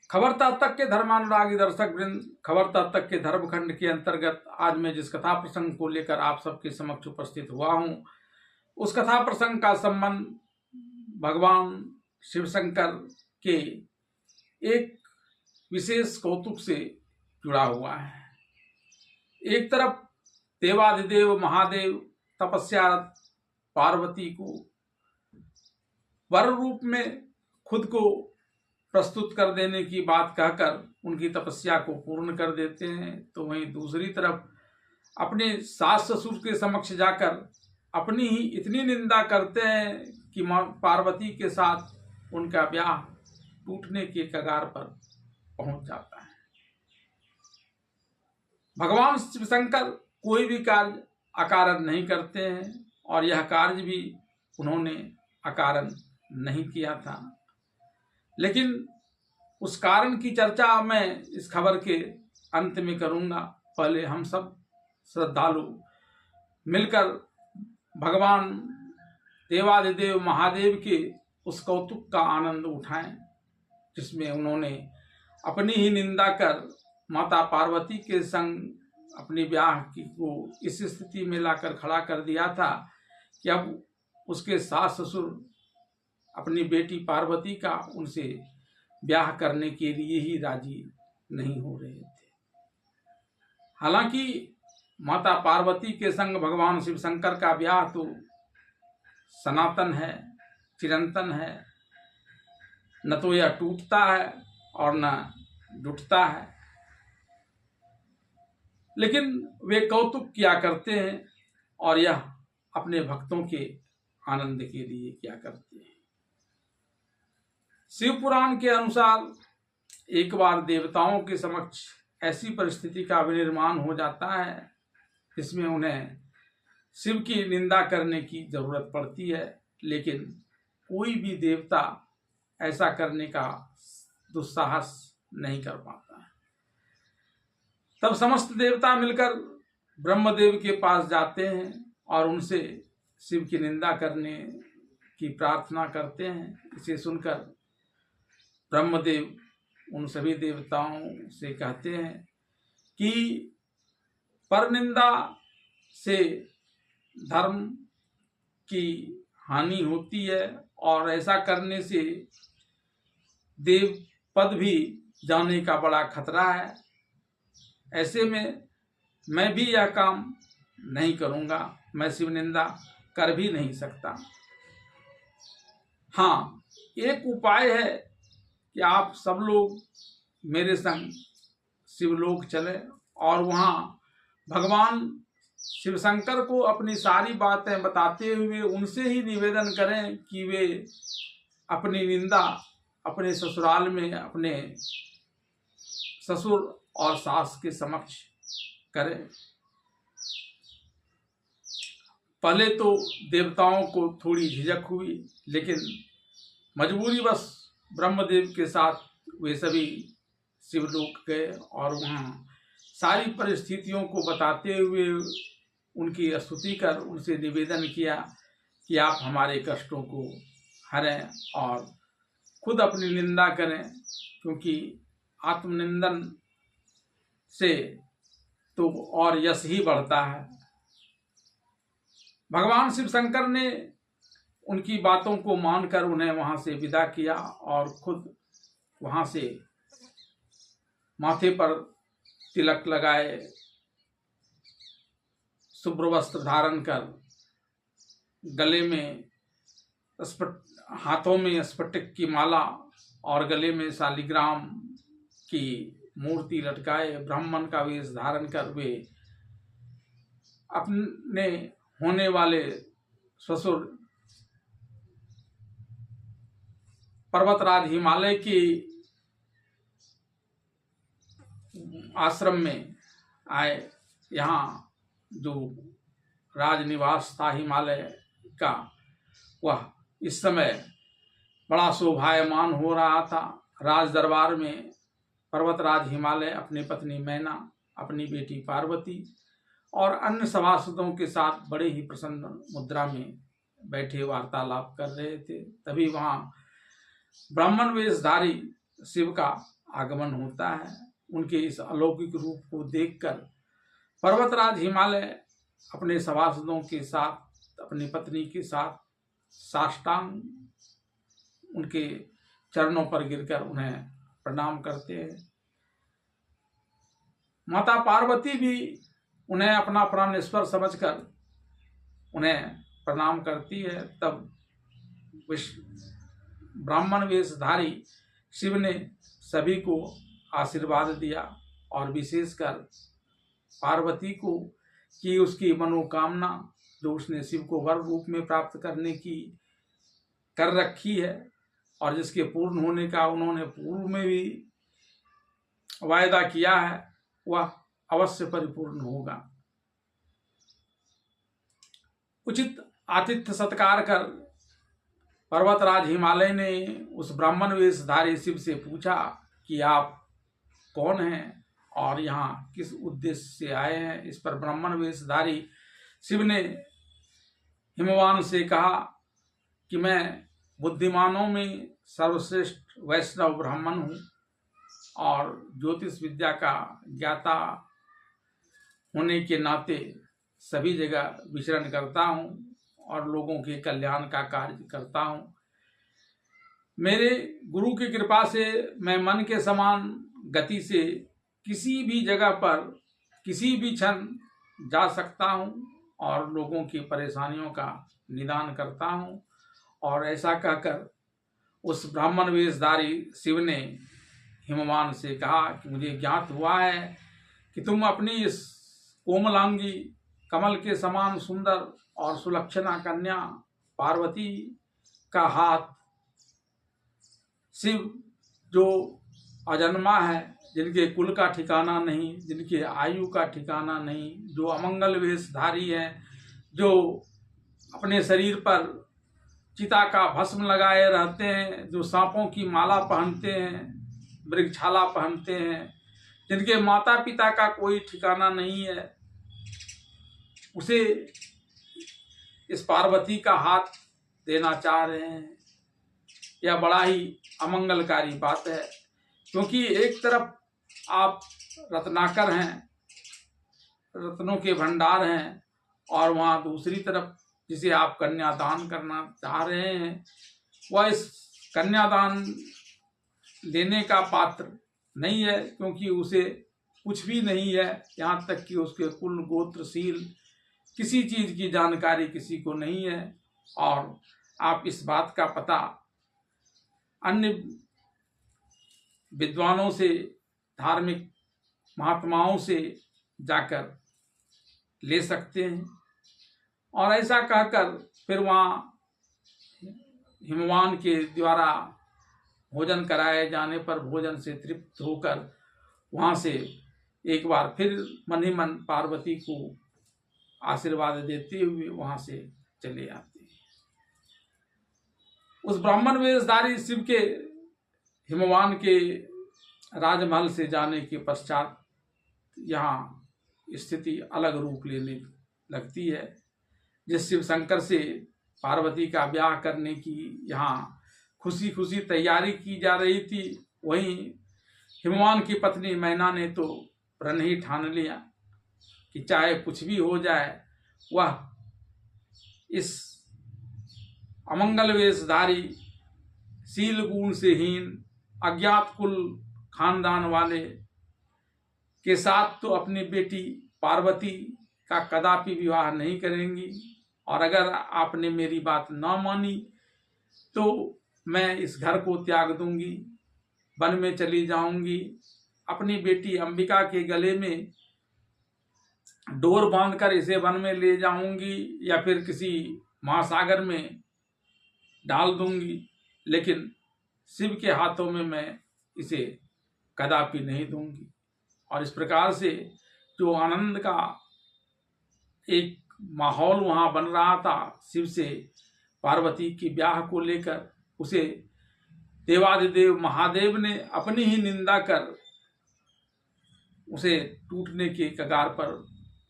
खबरता तक के धर्मानुरागी दर्शक वृंद, खबरता तक के धर्मखंड के अंतर्गत आज मैं जिस कथा प्रसंग को लेकर आप सबके समक्ष उपस्थित हुआ हूं, उस कथा प्रसंग का संबंध भगवान शिव शंकर के एक विशेष कौतुक से जुड़ा हुआ है। एक तरफ देवाधिदेव महादेव तपस्यारत पार्वती को वर रूप में खुद को प्रस्तुत कर देने की बात कहकर उनकी तपस्या को पूर्ण कर देते हैं, तो वहीं दूसरी तरफ अपने सास ससुर के समक्ष जाकर अपनी ही इतनी निंदा करते हैं कि मां पार्वती के साथ उनका ब्याह टूटने के कगार पर पहुंच जाता है। भगवान शिव शंकर कोई भी कार्य अकारण नहीं करते हैं और यह कार्य भी उन्होंने अकारण नहीं किया था, लेकिन उस कारण की चर्चा मैं इस खबर के अंत में करूंगा। पहले हम सब श्रद्धालु मिलकर भगवान देवाधिदेव महादेव के उस कौतुक का आनंद उठाएं, जिसमें उन्होंने अपनी ही निंदा कर माता पार्वती के संग अपने ब्याह की को इस स्थिति में लाकर खड़ा कर दिया था कि अब उसके सास ससुर अपनी बेटी पार्वती का उनसे ब्याह करने के लिए ही राजी नहीं हो रहे थे। हालांकि माता पार्वती के संग भगवान शिव शंकर का ब्याह तो सनातन है, चिरंतन है, न तो यह टूटता है और न जुटता है, लेकिन वे कौतुक किया करते हैं और यह अपने भक्तों के आनंद के लिए किया करते हैं। शिव पुराण के अनुसार एक बार देवताओं के समक्ष ऐसी परिस्थिति का विनिर्माण हो जाता है जिसमें उन्हें शिव की निंदा करने की जरूरत पड़ती है, लेकिन कोई भी देवता ऐसा करने का दुस्साहस नहीं कर पाता है। तब समस्त देवता मिलकर ब्रह्मदेव के पास जाते हैं और उनसे शिव की निंदा करने की प्रार्थना करते हैं। इसे सुनकर ब्रह्मदेव उन सभी देवताओं से कहते हैं कि परनिंदा से धर्म की हानि होती है और ऐसा करने से देव पद भी जाने का बड़ा खतरा है। ऐसे में मैं भी यह काम नहीं करूंगा, मैं शिव निंदा कर भी नहीं सकता। हाँ, एक उपाय है कि आप सब लोग मेरे संग शिवलोक चले और वहाँ भगवान शिव शंकर को अपनी सारी बातें बताते हुए उनसे ही निवेदन करें कि वे अपनी निंदा अपने ससुराल में अपने ससुर और सास के समक्ष करें। पहले तो देवताओं को थोड़ी झिझक हुई, लेकिन मजबूरीवश ब्रह्मदेव के साथ वे सभी शिवलोक गए और वहाँ सारी परिस्थितियों को बताते हुए उनकी स्तुति कर उनसे निवेदन किया कि आप हमारे कष्टों को हरें और खुद अपनी निंदा करें, क्योंकि आत्मनिंदन से तो और यश ही बढ़ता है। भगवान शिव शंकर ने उनकी बातों को मानकर उन्हें वहां से विदा किया और खुद वहां से माथे पर तिलक लगाए, शुभ्र वस्त्र धारण कर, गले में हाथों में स्फटिक की माला और गले में शालिग्राम की मूर्ति लटकाए, ब्राह्मण का वेश धारण कर वे अपने होने वाले ससुर पर्वतराज हिमालय के आश्रम में आए। यहाँ जो राजनिवास था हिमालय का, वह इस समय बड़ा शोभायमान हो रहा था। राज दरबार में पर्वतराज हिमालय अपनी पत्नी मैना, अपनी बेटी पार्वती और अन्य सभासदों के साथ बड़े ही प्रसन्न मुद्रा में बैठे वार्तालाप कर रहे थे। तभी वहाँ ब्राह्मण वेशधारी शिव का आगमन होता है। उनके इस अलौकिक रूप को देखकर पर्वतराज हिमालय अपने सभासदों के साथ, अपनी पत्नी के साथ साष्टांग उनके चरणों पर गिरकर उन्हें प्रणाम करते हैं। माता पार्वती भी उन्हें अपना प्राणेश्वर समझकर उन्हें प्रणाम करती है। तब ब्राह्मण वेशधारी शिव ने सभी को आशीर्वाद दिया और विशेषकर पार्वती को कि उसकी मनोकामना जो उसने शिव को वर रूप में प्राप्त करने की कर रखी है और जिसके पूर्ण होने का उन्होंने पूर्व में भी वायदा किया है, वह अवश्य परिपूर्ण होगा। उचित आतिथ्य सत्कार कर पर्वतराज हिमालय ने उस ब्राह्मण वेशधारी शिव से पूछा कि आप कौन हैं और यहाँ किस उद्देश्य से आए हैं। इस पर ब्राह्मण वेशधारी शिव ने हिमवान से कहा कि मैं बुद्धिमानों में सर्वश्रेष्ठ वैष्णव ब्राह्मण हूँ और ज्योतिष विद्या का ज्ञाता होने के नाते सभी जगह विचरण करता हूँ और लोगों के कल्याण का कार्य करता हूँ। मेरे गुरु की कृपा से मैं मन के समान गति से किसी भी जगह पर किसी भी क्षण जा सकता हूँ और लोगों की परेशानियों का निदान करता हूँ। और ऐसा कहकर उस ब्राह्मण वेशधारी शिव ने हिमवान से कहा कि मुझे ज्ञात हुआ है कि तुम अपनी इस कोमलांगी कमल के समान सुंदर और सुलक्षणा कन्या पार्वती का हाथ शिव जो अजन्मा है, जिनके कुल का ठिकाना नहीं, जिनके आयु का ठिकाना नहीं, जो अमंगल वेशधारी हैं, जो अपने शरीर पर चिता का भस्म लगाए रहते हैं, जो सांपों की माला पहनते हैं, मृगछाला पहनते हैं, जिनके माता पिता का कोई ठिकाना नहीं है, उसे इस पार्वती का हाथ देना चाह रहे हैं। यह बड़ा ही अमंगलकारी बात है, क्योंकि एक तरफ आप रत्नाकर हैं, रत्नों के भंडार हैं, और वहाँ दूसरी तरफ जिसे आप कन्यादान करना चाह रहे हैं वह इस कन्यादान लेने का पात्र नहीं है, क्योंकि उसे कुछ भी नहीं है। यहाँ तक कि उसके कुल गोत्रशील किसी चीज की जानकारी किसी को नहीं है। और आप इस बात का पता अन्य विद्वानों से, धार्मिक महात्माओं से जाकर ले सकते हैं। और ऐसा कहकर फिर वहाँ हिमवान के द्वारा भोजन कराए जाने पर भोजन से तृप्त होकर वहाँ से एक बार फिर मन ही मन पार्वती को आशीर्वाद देते हुए वहाँ से चले आते हैं। उस ब्राह्मण वेशधारी शिव के हिमवान के राजमहल से जाने के पश्चात यहाँ स्थिति अलग रूप लेने लगती है। जिस शिव शंकर से पार्वती का ब्याह करने की यहाँ खुशी खुशी तैयारी की जा रही थी, वहीं हिमवान की पत्नी मैना ने तो प्रण ही ठान लिया कि चाहे कुछ भी हो जाए वह इस अमंगल वेशधारी, शील गुण से हीन, अज्ञात कुल खानदान वाले के साथ तो अपनी बेटी पार्वती का कदापि विवाह नहीं करेंगी। और अगर आपने मेरी बात न मानी तो मैं इस घर को त्याग दूंगी, वन में चली जाऊंगी, अपनी बेटी अंबिका के गले में डोर बांधकर इसे वन में ले जाऊंगी या फिर किसी महासागर में डाल दूंगी, लेकिन शिव के हाथों में मैं इसे कदापि नहीं दूंगी। और इस प्रकार से जो आनंद का एक माहौल वहाँ बन रहा था शिव से पार्वती के ब्याह को लेकर, उसे देवादिदेव महादेव ने अपनी ही निंदा कर उसे टूटने के कगार पर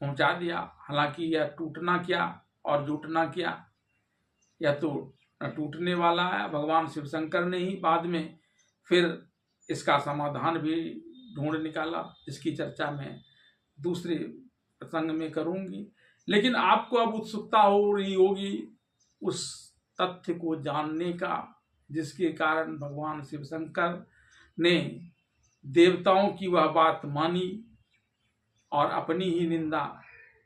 पहुंचा दिया। हालांकि यह टूटना क्या और जुटना क्या, यह तो न टूटने वाला है। भगवान शिव शंकर ने ही बाद में फिर इसका समाधान भी ढूंढ निकाला, जिसकी चर्चा मैं दूसरे प्रसंग में करूंगी। लेकिन आपको अब उत्सुकता हो रही होगी उस तथ्य को जानने का जिसके कारण भगवान शिव शंकर ने देवताओं की वह बात मानी और अपनी ही निंदा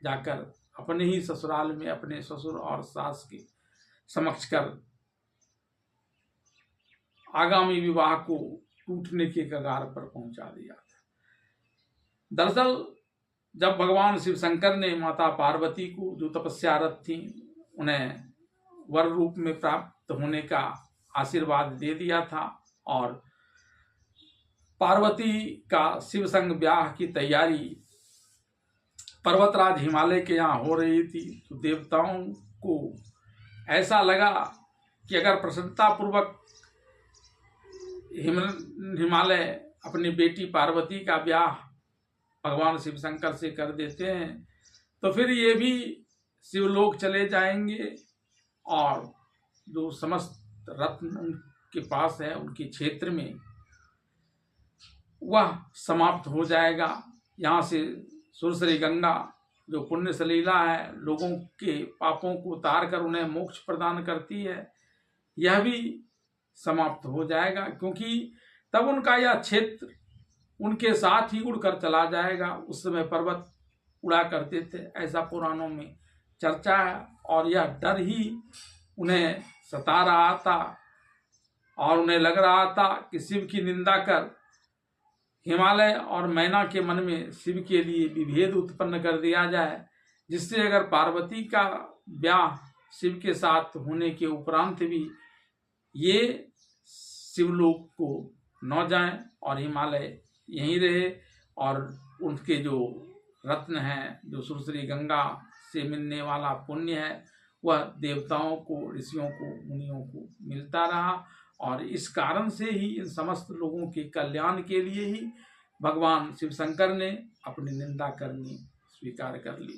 जाकर अपने ही ससुराल में अपने ससुर और सास के समक्ष कर आगामी विवाह को टूटने के कगार पर पहुंचा दिया था। दरअसल जब भगवान शिव शंकर ने माता पार्वती को, जो तपस्यारत थी, उन्हें वर रूप में प्राप्त होने का आशीर्वाद दे दिया था और पार्वती का शिव संग ब्याह की तैयारी पर्वतराज हिमालय के यहाँ हो रही थी, तो देवताओं को ऐसा लगा कि अगर प्रसन्नतापूर्वक हिमालय अपनी बेटी पार्वती का ब्याह भगवान शिव शंकर से कर देते हैं तो फिर ये भी शिवलोक चले जाएंगे और जो समस्त रत्न उनके पास है उनके क्षेत्र में वह समाप्त हो जाएगा। यहाँ से सुरसरी गंगा जो पुण्य सलीला है, लोगों के पापों को उतार कर उन्हें मोक्ष प्रदान करती है, यह भी समाप्त हो जाएगा, क्योंकि तब उनका यह क्षेत्र उनके साथ ही उड़कर चला जाएगा। उस समय पर्वत उड़ा करते थे, ऐसा पुराणों में चर्चा है, और यह डर ही उन्हें सता रहा था और उन्हें लग रहा था कि शिव की निंदा कर हिमालय और मैना के मन में शिव के लिए विभेद उत्पन्न कर दिया जाए, जिससे अगर पार्वती का ब्याह शिव के साथ होने के उपरांत भी ये शिवलोक को न जाएं और हिमालय यहीं रहे और उनके जो रत्न हैं, जो सुरसरी गंगा से मिलने वाला पुण्य है, वह देवताओं को, ऋषियों को, मुनियों को मिलता रहा। और इस कारण से ही इन समस्त लोगों के कल्याण के लिए ही भगवान शिव शंकर ने अपनी निंदा करनी स्वीकार कर ली।